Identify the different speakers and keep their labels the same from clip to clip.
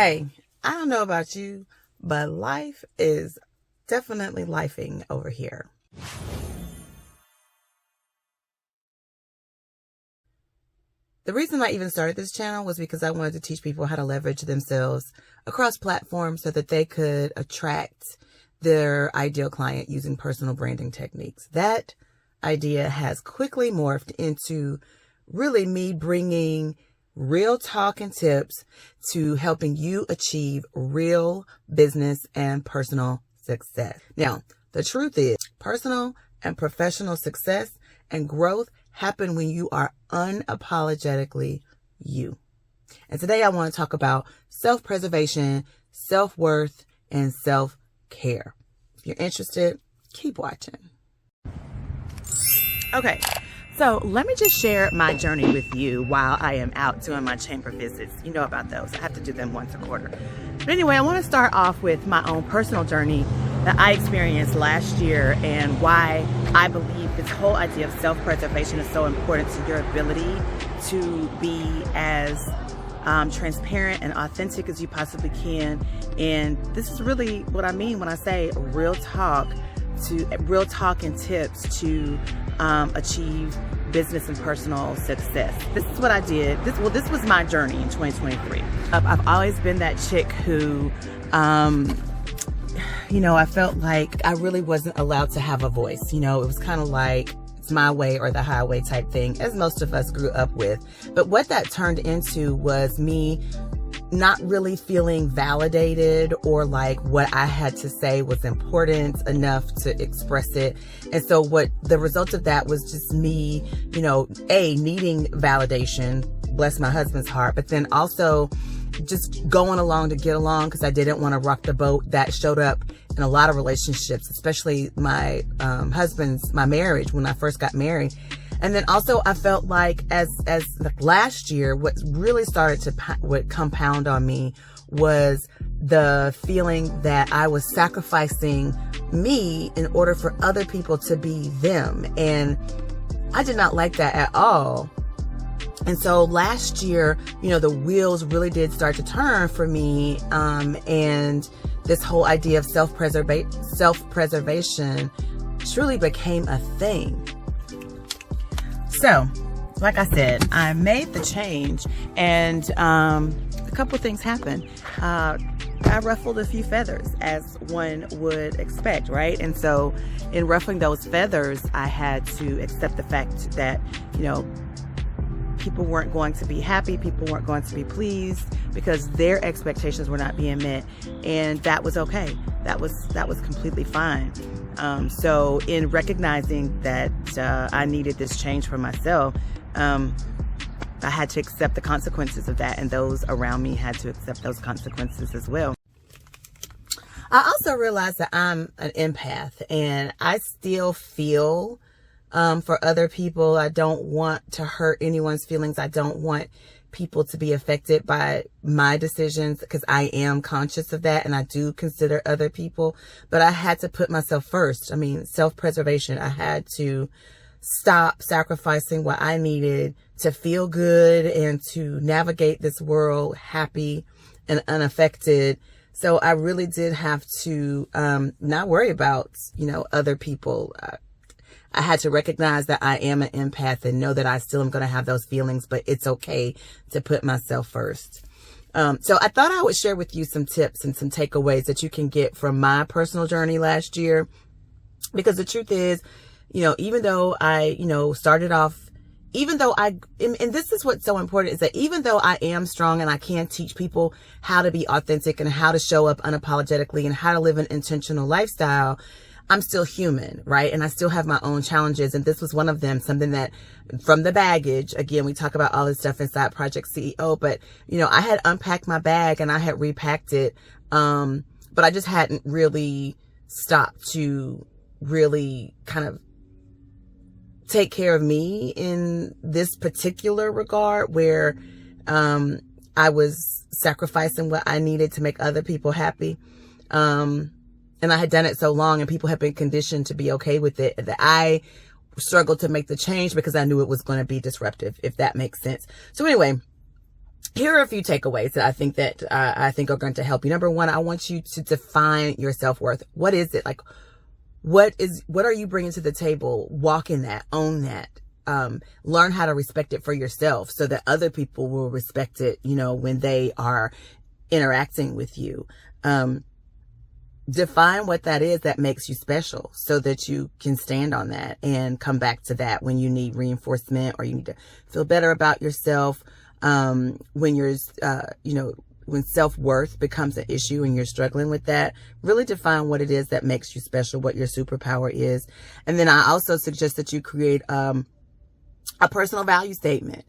Speaker 1: Hey, I don't know about you, but life is definitely lifing over here. The reason I even started this channel was because I wanted to teach people how to leverage themselves across platforms so that they could attract their ideal client using personal branding techniques. That idea has quickly morphed into really me bringing real talk and tips to helping you achieve real business and personal success. Now, the truth is, personal and professional success and growth happen when you are unapologetically you. And today I want to talk about self-preservation, self-worth, and self-care. If you're interested, keep watching. Okay. So let me just share my journey with you while I am out doing my chamber visits. You know about those. I have to do them once a quarter. But anyway, I want to start off with my own personal journey that I experienced last year and why I believe this whole idea of self-preservation is so important to your ability to be as transparent and authentic as you possibly can. And this is really what I mean when I say real talk and tips to achieve business and personal success. This is what I did. This was my journey in 2023. I've always been that chick who, I felt like I really wasn't allowed to have a voice. It was kind of like it's my way or the highway type thing, as most of us grew up with. But what that turned into was me not really feeling validated or like what I had to say was important enough to express it. And so what the result of that was just me, needing validation, bless my husband's heart, but then also just going along to get along because I didn't want to rock the boat. That showed up in a lot of relationships, especially my my marriage when I first got married. And then also I felt like as last year, what really started to compound on me was the feeling that I was sacrificing me in order for other people to be them. And I did not like that at all. And so last year, the wheels really did start to turn for me. And this whole idea of self-preservation truly became a thing. So, like I said, I made the change and a couple things happened. I ruffled a few feathers, as one would expect, right? And so in ruffling those feathers, I had to accept the fact that, people weren't going to be happy, people weren't going to be pleased because their expectations were not being met. And that was okay. That was completely fine. So in recognizing that I needed this change for myself, I had to accept the consequences of that, and those around me had to accept those consequences as well. I also realized that I'm an empath and I still feel for other people. I don't want to hurt anyone's feelings. I don't want people to be affected by my decisions because I am conscious of that and I do consider other people, but I had to put myself first. Self-preservation. I had to stop sacrificing what I needed to feel good and to navigate this world happy and unaffected. So I really did have to not worry about, other people. I had to recognize that I am an empath and know that I still am going to have those feelings, but it's okay to put myself first. So I thought I would share with you some tips and some takeaways that you can get from my personal journey last year. Because the truth is, even though I, started off, and this is what's so important, is that even though I am strong and I can teach people how to be authentic and how to show up unapologetically and how to live an intentional lifestyle, I'm still human, right? And I still have my own challenges. And this was one of them, something that from the baggage, again, we talk about all this stuff inside Project CEO, but I had unpacked my bag and I had repacked it. But I just hadn't really stopped to really kind of take care of me in this particular regard where, I was sacrificing what I needed to make other people happy. And I had done it so long and people had been conditioned to be okay with it that I struggled to make the change because I knew it was going to be disruptive, if that makes sense. So anyway, here are a few takeaways that I think are going to help you. Number one, I want you to define your self-worth. What is it? Like, what are you bringing to the table? Walk in that, own that. Learn how to respect it for yourself so that other people will respect it, when they are interacting with you. Define what that is that makes you special so that you can stand on that and come back to that when you need reinforcement or you need to feel better about yourself. When you're, when self-worth becomes an issue and you're struggling with that, really define what it is that makes you special, what your superpower is. And then I also suggest that you create a personal value statement.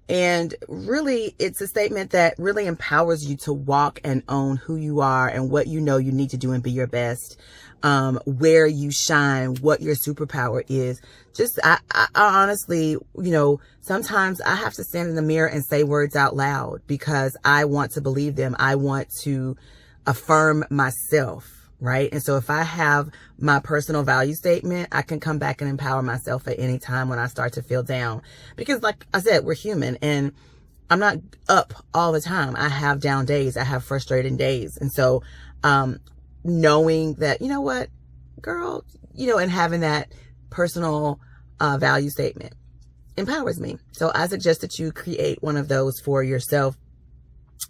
Speaker 1: And really, it's a statement that really empowers you to walk and own who you are and what you know you need to do and be your best, where you shine, what your superpower is. I honestly, sometimes I have to stand in the mirror and say words out loud because I want to believe them. I want to affirm myself. Right. And so if I have my personal value statement, I can come back and empower myself at any time when I start to feel down, because like I said, we're human and I'm not up all the time. I have down days. I have frustrating days. And so, knowing that, what, girl, and having that personal, value statement empowers me. So I suggest that you create one of those for yourself.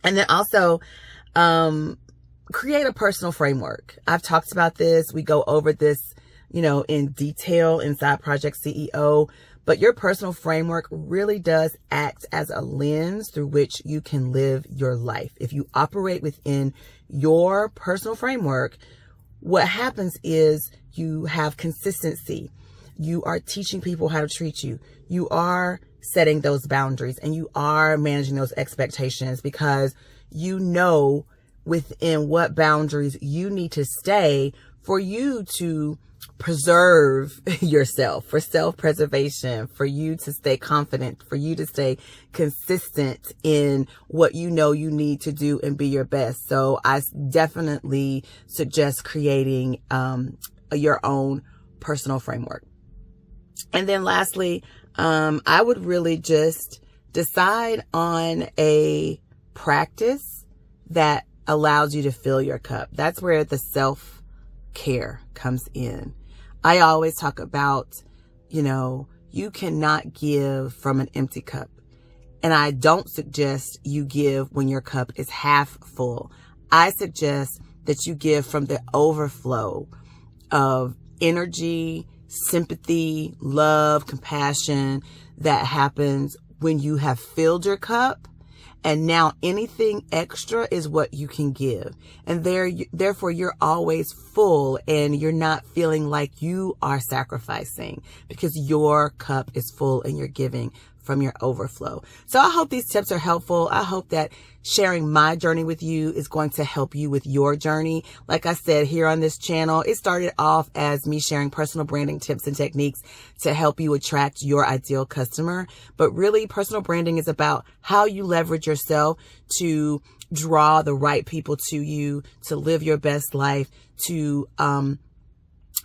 Speaker 1: And then also, create a personal framework. I've talked about this. We go over this, in detail inside Project CEO, but your personal framework really does act as a lens through which you can live your life. If you operate within your personal framework, what happens is you have consistency. You are teaching people how to treat you. You are setting those boundaries and you are managing those expectations because within what boundaries you need to stay for you to preserve yourself, for self-preservation, for you to stay confident, for you to stay consistent in what you need to do and be your best. So I definitely suggest creating your own personal framework. And then lastly, I would really just decide on a practice that allows you to fill your cup. That's where the self-care comes in. I always talk about, you cannot give from an empty cup. And I don't suggest you give when your cup is half full. I suggest that you give from the overflow of energy, sympathy, love, compassion that happens when you have filled your cup. And now anything extra is what you can give. And therefore you're always full and you're not feeling like you are sacrificing because your cup is full and you're giving from your overflow. So I hope these tips are helpful. I hope that sharing my journey with you is going to help you with your journey. Like I said, here on this channel, it started off as me sharing personal branding tips and techniques to help you attract your ideal customer. But really, personal branding is about how you leverage yourself to draw the right people to you, to live your best life, to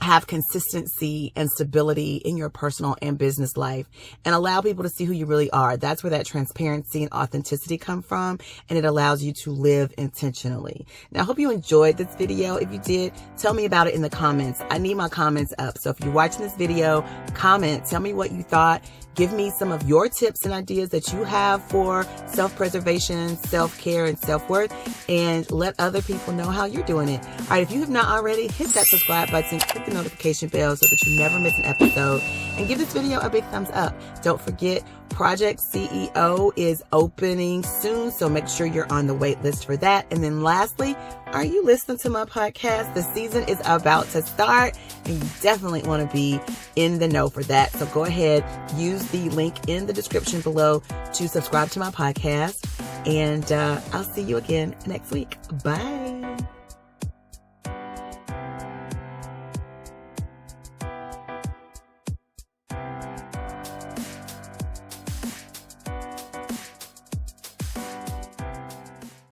Speaker 1: have consistency and stability in your personal and business life and allow people to see who you really are. That's where that transparency and authenticity come from. And it allows you to live intentionally. Now, I hope you enjoyed this video. If you did, tell me about it in the comments. I need my comments up. So if you're watching this video, comment, tell me what you thought. Give me some of your tips and ideas that you have for self-preservation, self-care, and self-worth, and let other people know how you're doing it. All right, if you have not already, hit that subscribe button, click the notification bell so that you never miss an episode, and give this video a big thumbs up. Don't forget, Project CEO is opening soon, so make sure you're on the wait list for that. And then lastly, are you listening to my podcast? The season is about to start, and you definitely want to be in the know for that. So go ahead, use the link in the description below to subscribe to my podcast, and I'll see you again next week. Bye.